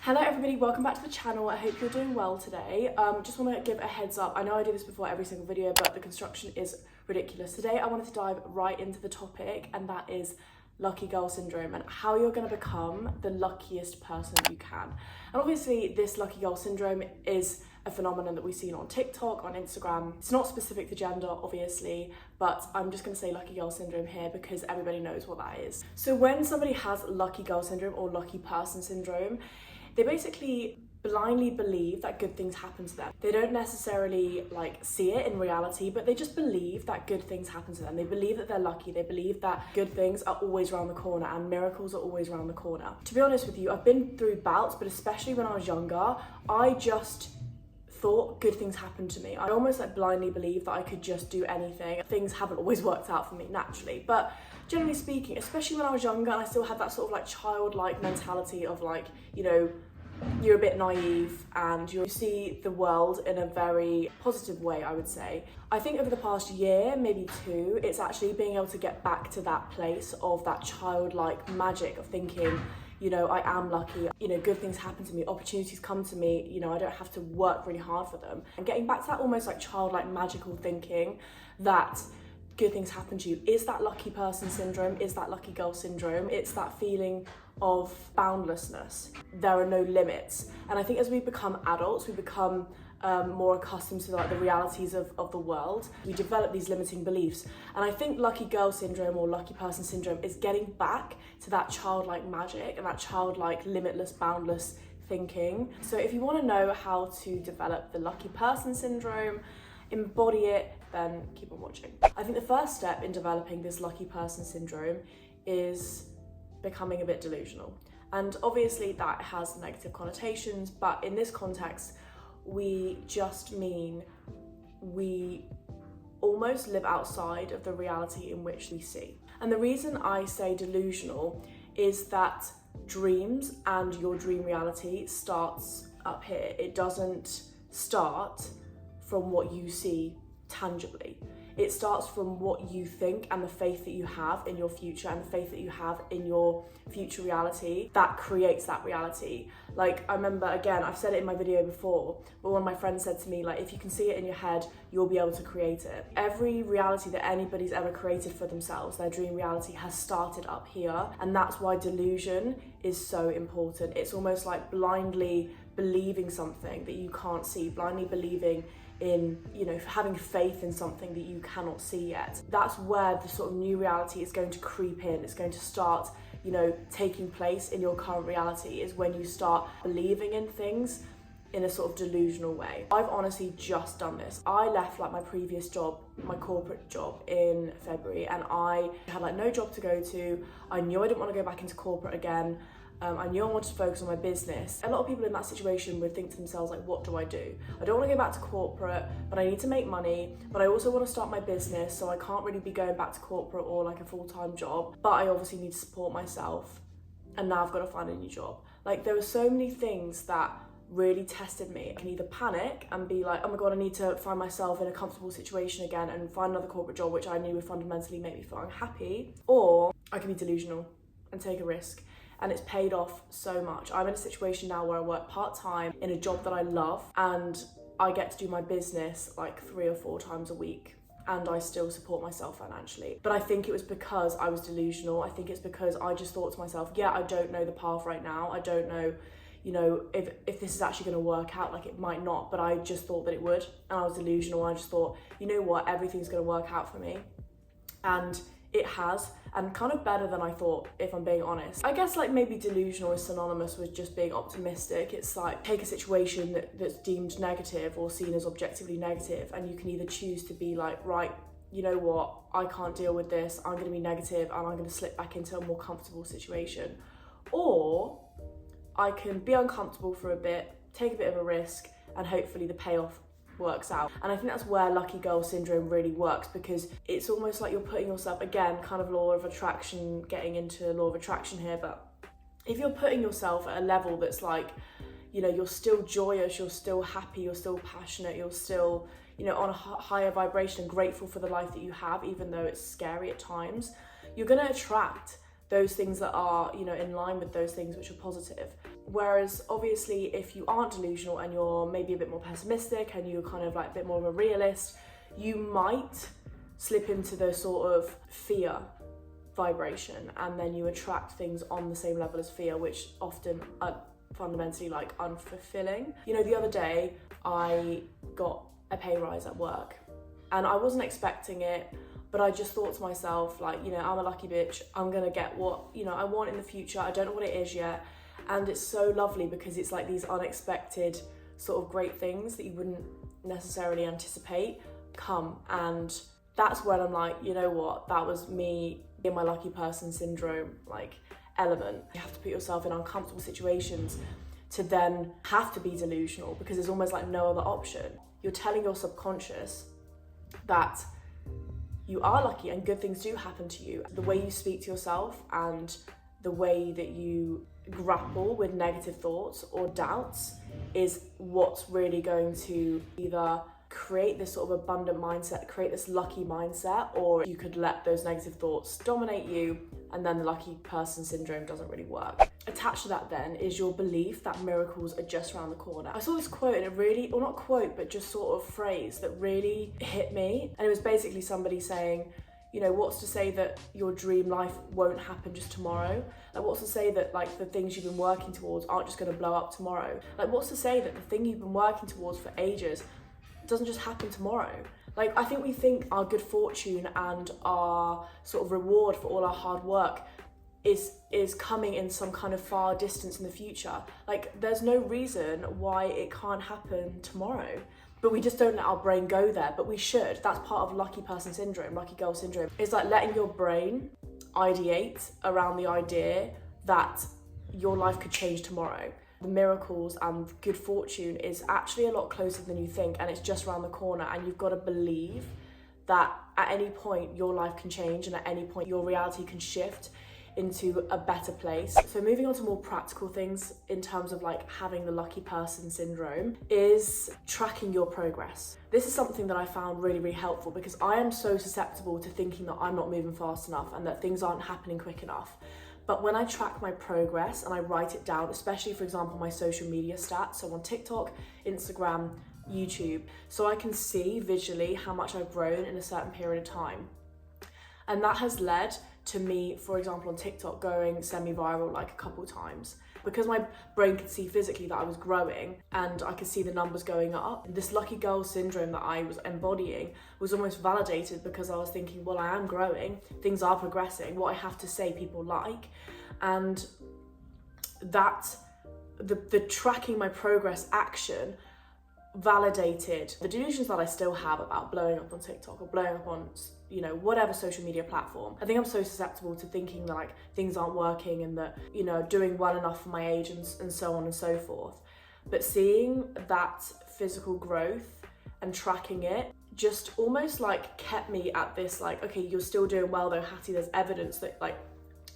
Hello everybody, welcome back to the channel. I hope you're doing well today. Just want to give a heads up. I know I do this before every single video, but the construction is ridiculous. Today I wanted to dive right into the topic, and that is lucky girl syndrome and how you're going to become the luckiest person you can. And obviously this lucky girl syndrome is a phenomenon that we've seen on TikTok, on Instagram. It's not specific to gender, obviously, but I'm just going to say lucky girl syndrome here because everybody knows what that is. So when somebody has lucky girl syndrome or lucky person syndrome, they basically blindly believe that good things happen to them. They don't necessarily see it in reality, but they just believe that good things happen to them. They believe that they're lucky. They believe that good things are always around the corner and miracles are always around the corner. To be honest with you, I've been through bouts, but especially when I was younger, I just thought good things happened to me. I almost blindly believed that I could just do anything. Things haven't always worked out for me naturally, but generally speaking, especially when I was younger and I still had that sort of childlike mentality of you're a bit naive and you see the world in a very positive way, I would say. I think over the past year, maybe two, it's actually being able to get back to that place of that childlike magic of thinking, I am lucky, good things happen to me, opportunities come to me, I don't have to work really hard for them. And getting back to that almost childlike magical thinking that good things happen to you is that lucky person syndrome, is that lucky girl syndrome. It's that feeling of boundlessness. There are no limits. And I think as we become adults, we become more accustomed to the realities of the world. We develop these limiting beliefs. And I think lucky girl syndrome or lucky person syndrome is getting back to that childlike magic and that childlike limitless, boundless thinking. So if you want to know how to develop the lucky person syndrome, embody it, then keep on watching. I think the first step in developing this lucky person syndrome is becoming a bit delusional. And obviously that has negative connotations, but in this context, we just mean we almost live outside of the reality in which we see. And the reason I say delusional is that dreams and your dream reality starts up here. It doesn't start from what you see tangibly. It starts from what you think and the faith that you have in your future and the faith that you have in your future reality that creates that reality. I remember, again, I've said it in my video before, but one of my friends said to me, if you can see it in your head, you'll be able to create it. Every reality that anybody's ever created for themselves, their dream reality, has started up here. And that's why delusion is so important. It's almost like blindly believing something that you can't see, blindly believing in, having faith in something that you cannot see yet. That's where the sort of new reality is going to creep in. It's going to start, taking place in your current reality, is when you start believing in things in a sort of delusional way. I've honestly just done this. I left my previous job, my corporate job, in February, and I had no job to go to. I knew I didn't want to go back into corporate again. I knew I wanted to focus on my business. A lot of people in that situation would think to themselves, what do? I don't want to go back to corporate, but I need to make money, but I also want to start my business, so I can't really be going back to corporate or a full-time job, but I obviously need to support myself, and now I've got to find a new job. There were so many things that really tested me. I can either panic and be oh my God, I need to find myself in a comfortable situation again and find another corporate job, which I knew would fundamentally make me feel unhappy, or I can be delusional and take a risk. And it's paid off so much. I'm in a situation now where I work part-time in a job that I love, and I get to do my business 3 or 4 times a week, and I still support myself financially. But I think it was because I was delusional. I think it's because I just thought to myself, yeah, I don't know the path right now. I don't know, if this is actually going to work out. It might not, but I just thought that it would. And I was delusional. I just thought, you know what, everything's going to work out for me. And it has, and kind of better than I thought, if I'm being honest. I guess maybe delusional is synonymous with just being optimistic. It's take a situation that's deemed negative or seen as objectively negative, and you can either choose to be right, you know what, I can't deal with this, I'm going to be negative and I'm going to slip back into a more comfortable situation. Or I can be uncomfortable for a bit, take a bit of a risk, and hopefully the payoff works out. And I think that's where lucky girl syndrome really works, because it's almost you're putting yourself, again, kind of law of attraction, getting into law of attraction here, but if you're putting yourself at a level that's you're still joyous, you're still happy, you're still passionate, you're still, on a higher vibration and grateful for the life that you have, even though it's scary at times, you're going to attract those things that are, in line with those things which are positive. Whereas obviously if you aren't delusional and you're maybe a bit more pessimistic and you're kind of like a bit more of a realist, you might slip into the sort of fear vibration, and then you attract things on the same level as fear, which often are fundamentally like unfulfilling. You know, the other day I got a pay rise at work and I wasn't expecting it, but I just thought to myself, like, you know, I'm a lucky bitch, I'm gonna get what, you know, I want in the future. I don't know what it is yet. And it's so lovely because it's like these unexpected sort of great things that you wouldn't necessarily anticipate come. And that's when I'm like, you know what, that was me in my lucky person syndrome, like, element. You have to put yourself in uncomfortable situations to then have to be delusional, because there's almost like no other option. You're telling your subconscious that you are lucky and good things do happen to you. The way you speak to yourself and the way that you grapple with negative thoughts or doubts is what's really going to either create this sort of abundant mindset, create this lucky mindset, or you could let those negative thoughts dominate you and then the lucky person syndrome doesn't really work. Attached to that then is your belief that miracles are just around the corner. I saw this quote and it really, or not quote, but just sort of phrase that really hit me. And it was basically somebody saying, you know, what's to say that your dream life won't happen just tomorrow? Like, what's to say that like the things you've been working towards aren't just going to blow up tomorrow? Like, what's to say that the thing you've been working towards for ages doesn't just happen tomorrow? Like, I think we think our good fortune and our sort of reward for all our hard work is coming in some kind of far distance in the future. Like, there's no reason why it can't happen tomorrow. But we just don't let our brain go there, but we should. That's part of lucky person syndrome, lucky girl syndrome. It's like letting your brain ideate around the idea that your life could change tomorrow. The miracles and good fortune is actually a lot closer than you think, and it's just around the corner, and you've got to believe that at any point your life can change and at any point your reality can shift into a better place. So moving on to more practical things in terms of like having the lucky person syndrome is tracking your progress. This is something that I found really, really helpful because I am so susceptible to thinking that I'm not moving fast enough and that things aren't happening quick enough. But when I track my progress and I write it down, especially for example, my social media stats, so on TikTok, Instagram, YouTube, so I can see visually how much I've grown in a certain period of time. And that has led to me, for example, on TikTok going semi-viral like a couple times. Because my brain could see physically that I was growing and I could see the numbers going up. This lucky girl syndrome that I was embodying was almost validated because I was thinking, well, I am growing, things are progressing, what I have to say people like. And that the tracking my progress action validated the delusions that I still have about blowing up on TikTok or blowing up on, you know, whatever social media platform. I think I'm so susceptible to thinking that like things aren't working and that, you know, doing well enough for my age and so on and so forth. But seeing that physical growth and tracking it just almost like kept me at this like, okay, you're still doing well though, Hattie, there's evidence that like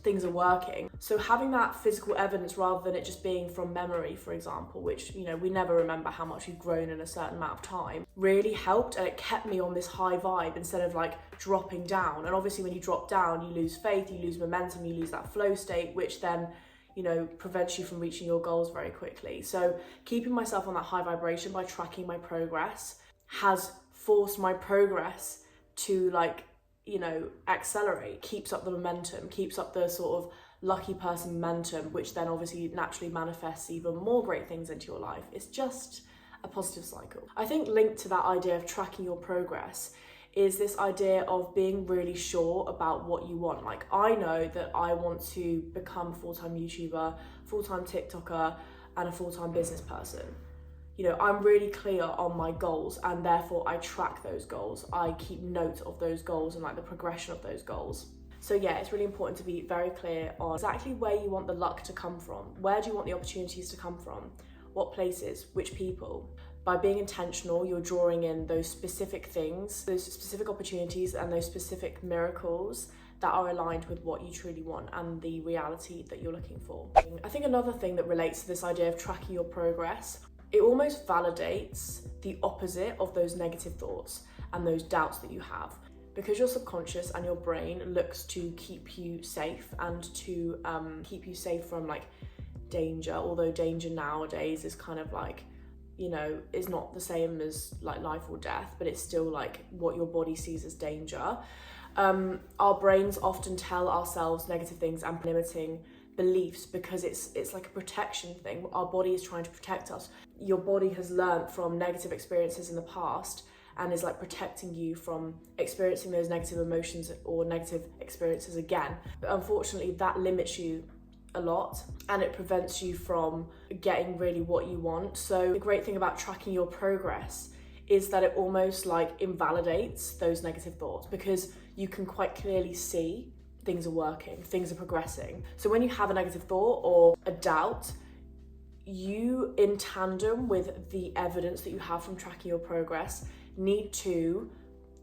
things are working. So having that physical evidence rather than it just being from memory, for example, which, you know, we never remember how much we've grown in a certain amount of time, really helped, and it kept me on this high vibe instead of like dropping down. And obviously when you drop down, you lose faith, you lose momentum, you lose that flow state, which then, you know, prevents you from reaching your goals very quickly. So keeping myself on that high vibration by tracking my progress has forced my progress to like, you know, accelerate, keeps up the momentum, keeps up the sort of lucky person momentum, which then obviously naturally manifests even more great things into your life. It's just a positive cycle. I think linked to that idea of tracking your progress is this idea of being really sure about what you want. Like, I know that I want to become a full-time YouTuber, full-time TikToker, and a full-time business person. You know, I'm really clear on my goals and therefore I track those goals. I keep note of those goals and like the progression of those goals. So yeah, it's really important to be very clear on exactly where you want the luck to come from. Where do you want the opportunities to come from? What places, which people? By being intentional, you're drawing in those specific things, those specific opportunities and those specific miracles that are aligned with what you truly want and the reality that you're looking for. I think another thing that relates to this idea of tracking your progress, it almost validates the opposite of those negative thoughts and those doubts that you have. Because your subconscious and your brain looks to keep you safe and to keep you safe from like danger, although danger nowadays is kind of like, you know, is not the same as like life or death, but it's still like what your body sees as danger. Our brains often tell ourselves negative things and limiting beliefs because it's like a protection thing. Our body is trying to protect us. Your body has learned from negative experiences in the past and is like protecting you from experiencing those negative emotions or negative experiences again. But unfortunately, that limits you a lot and it prevents you from getting really what you want. So the great thing about tracking your progress is that it almost like invalidates those negative thoughts because you can quite clearly see things are working, things are progressing. So when you have a negative thought or a doubt, you, in tandem with the evidence that you have from tracking your progress, need to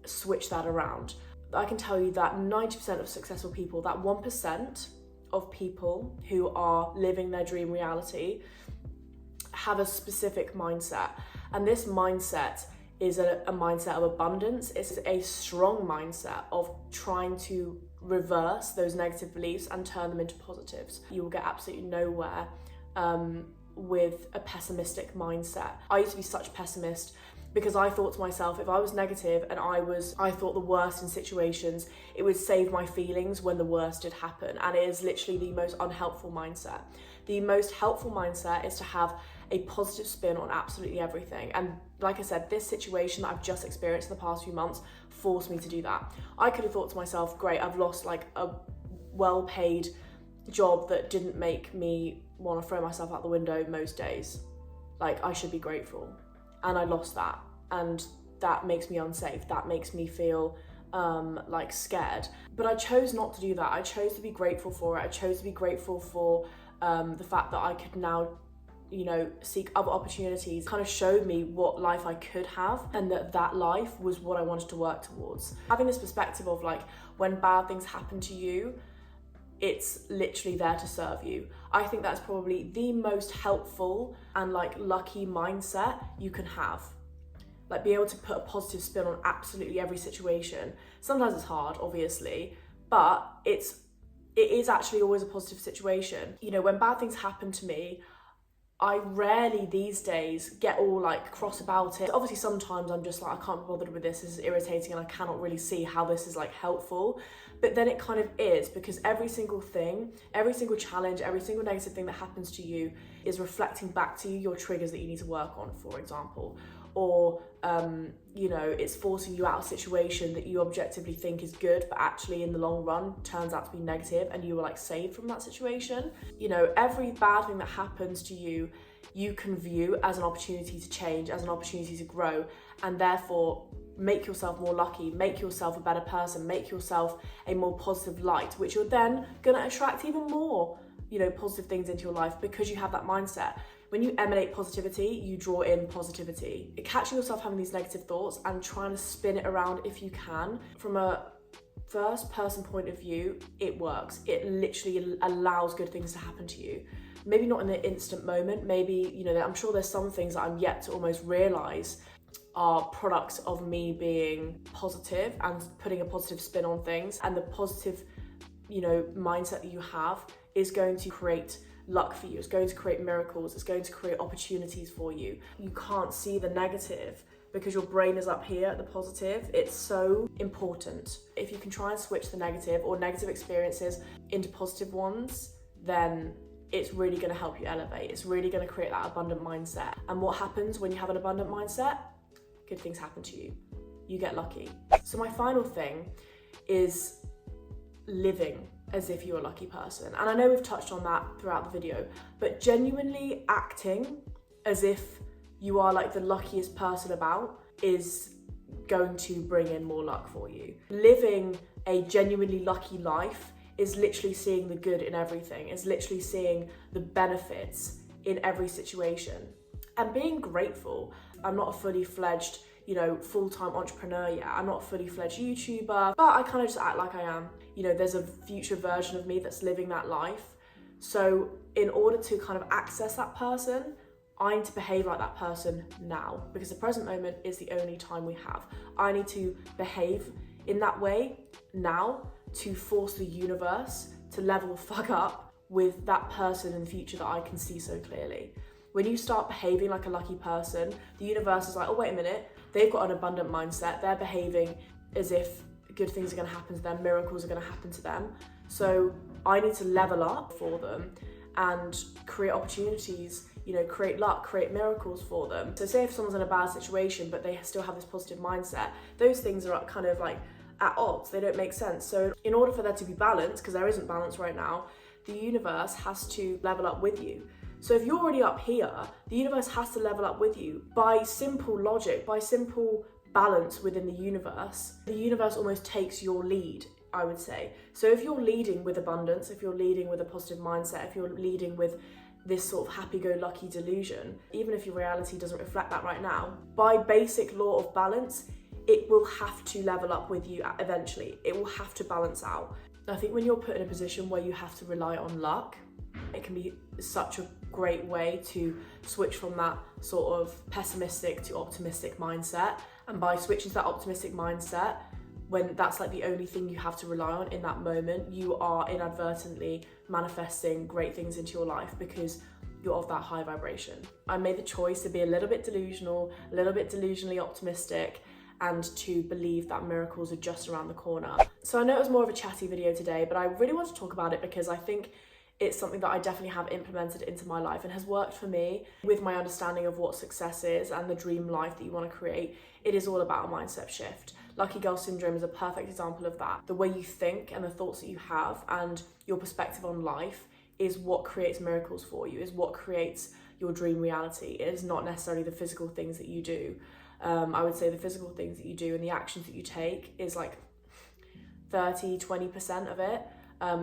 switch that around. I can tell you that 90% of successful people, that 1% of people who are living their dream reality, have a specific mindset. And this mindset is a mindset of abundance. It's a strong mindset of trying to reverse those negative beliefs and turn them into positives. You will get absolutely nowhere with a pessimistic mindset. I used to be such a pessimist because I thought to myself, if I was negative and I thought the worst in situations, it would save my feelings when the worst did happen. And it is literally the most unhelpful mindset. The most helpful mindset is to have a positive spin on absolutely everything. And like I said, this situation that I've just experienced in the past few months forced me to do that. I could have thought to myself, great, I've lost like a well-paid job that didn't make me want to throw myself out the window most days. Like, I should be grateful. And I lost that. And that makes me unsafe. That makes me feel like scared. But I chose not to do that. I chose to be grateful for it. I chose to be grateful for the fact that I could now, you know, seek other opportunities. Kind of showed me what life I could have and that life was what I wanted to work towards. Having this perspective of like, when bad things happen to you, it's literally there to serve you. I think that's probably the most helpful and like lucky mindset you can have. Like, be able to put a positive spin on absolutely every situation. Sometimes it's hard, obviously, but it is actually always a positive situation. You know, when bad things happen to me, I rarely these days get all like cross about it. Obviously, sometimes I'm just like, I can't be bothered with this is irritating and I cannot really see how this is like helpful. But then it kind of is, because every single thing, every single challenge, every single negative thing that happens to you is reflecting back to you your triggers that you need to work on, for example. Or, you know, it's forcing you out of a situation that you objectively think is good, but actually in the long run turns out to be negative and you were like saved from that situation. You know, every bad thing that happens to you, you can view as an opportunity to change, as an opportunity to grow, and therefore make yourself more lucky, make yourself a better person, make yourself a more positive light, which you're then gonna attract even more, you know, positive things into your life because you have that mindset. When you emanate positivity, you draw in positivity. Catching yourself having these negative thoughts and trying to spin it around if you can, from a first person point of view, it works. It literally allows good things to happen to you. Maybe not in the instant moment, maybe, you know, I'm sure there's some things that I'm yet to almost realize are products of me being positive and putting a positive spin on things. And the positive, you know, mindset that you have is going to create luck for you. It's going to create miracles. It's going to create opportunities for you. You can't see the negative because your brain is up here at the positive. It's so important. If you can try and switch the negative or negative experiences into positive ones, then it's really going to help you elevate. It's really going to create that abundant mindset. And what happens when you have an abundant mindset? Good things happen to you. You get lucky. So my final thing is living as if you're a lucky person. And I know we've touched on that throughout the video, but genuinely acting as if you are like the luckiest person about is going to bring in more luck for you. Living a genuinely lucky life is literally seeing the good in everything. It's literally seeing the benefits in every situation and being grateful. I'm not a fully fledged, you know, full-time entrepreneur yet. I'm not a fully fledged YouTuber, but I kind of just act like I am. You know, there's a future version of me that's living that life. So in order to kind of access that person, I need to behave like that person now, because the present moment is the only time we have. I need to behave in that way now to force the universe to level the fuck up with that person in the future that I can see so clearly. When you start behaving like a lucky person, the universe is like, oh, wait a minute, they've got an abundant mindset. They're behaving as if good things are going to happen to them, miracles are going to happen to them. So I need to level up for them and create opportunities, create luck, create miracles for them. So say if someone's in a bad situation, but they still have this positive mindset, those things are kind of like at odds. They don't make sense. So in order for there to be balance, because there isn't balance right now, the universe has to level up with you. So if you're already up here, the universe has to level up with you by simple logic, by simple balance within the universe. The universe almost takes your lead, I would say. So if you're leading with abundance, if you're leading with a positive mindset, if you're leading with this sort of happy-go-lucky delusion, even if your reality doesn't reflect that right now, by basic law of balance, it will have to level up with you eventually. It will have to balance out. I think when you're put in a position where you have to rely on luck, it can be such a great way to switch from that sort of pessimistic to optimistic mindset. And by switching to that optimistic mindset, when that's like the only thing you have to rely on in that moment, you are inadvertently manifesting great things into your life because you're of that high vibration. I made the choice to be a little bit delusional, a little bit delusionally optimistic, and to believe that miracles are just around the corner. So I know it was more of a chatty video today, but I really want to talk about it because I think it's something that I definitely have implemented into my life and has worked for me with my understanding of what success is and the dream life that you want to create. It is all about a mindset shift. Lucky girl syndrome is a perfect example of that. The way you think and the thoughts that you have and your perspective on life is what creates miracles for you, is what creates your dream reality. It is not necessarily the physical things that you do. I would say the physical things that you do and the actions that you take is like 30-20% of it.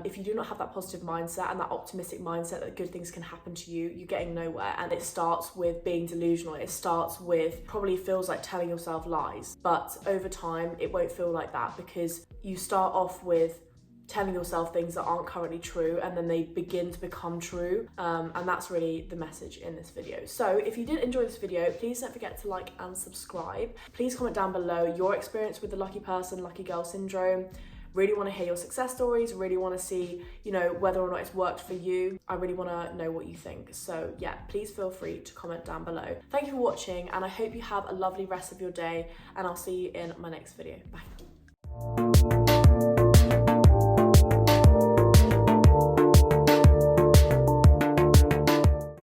If you do not have that positive mindset and that optimistic mindset that good things can happen to you, you're getting nowhere. And it starts with being delusional. It starts with probably feels like telling yourself lies. But over time, it won't feel like that because you start off with telling yourself things that aren't currently true and then they begin to become true. And that's really the message in this video. So if you did enjoy this video, please don't forget to like and subscribe. Please comment down below your experience with the lucky person, lucky girl syndrome. Really want to hear your success stories, really want to see, whether or not it's worked for you. I really want to know what you think. So yeah, please feel free to comment down below. Thank you for watching and I hope you have a lovely rest of your day and I'll see you in my next video. Bye.